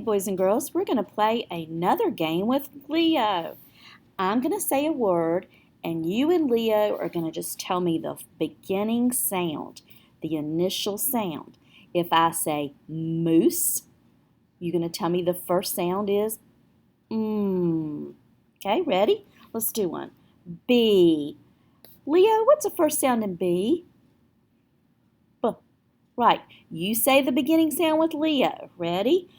boys and girls, we're going to play another game with Leo. I'm going to say a word, and you and Leo are going to just tell me the beginning sound, the initial sound. If I say moose, you're going to tell me the first sound is mm. Okay, ready? Let's do one. B. Leo, what's the first sound in B? B. Right. You say the beginning sound with Leo. Ready?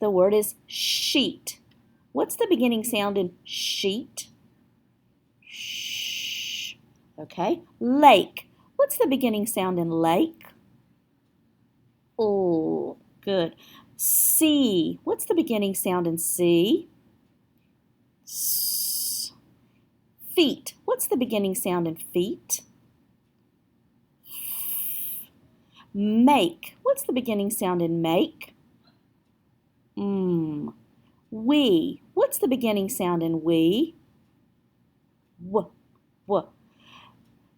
The word is sheet. What's the beginning sound in sheet? Shh. Okay. Lake. What's the beginning sound in lake? Oh, good. C. What's the beginning sound in C? S. Feet. What's the beginning sound in feet? Make. What's the beginning sound in make? We. What's the beginning sound in we? W. W.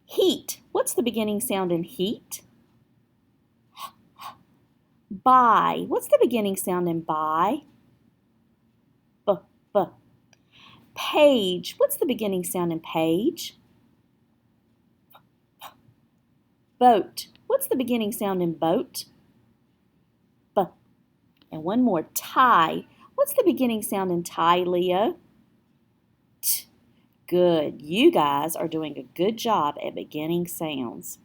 Heat. What's the beginning sound in heat? Buy. What's the beginning sound in buy? B. B. Page. What's the beginning sound in page? Boat. What's the beginning sound in boat? B. And one more. Tie. What's the beginning sound in tie, Leo? T. Good. You guys are doing a good job at beginning sounds.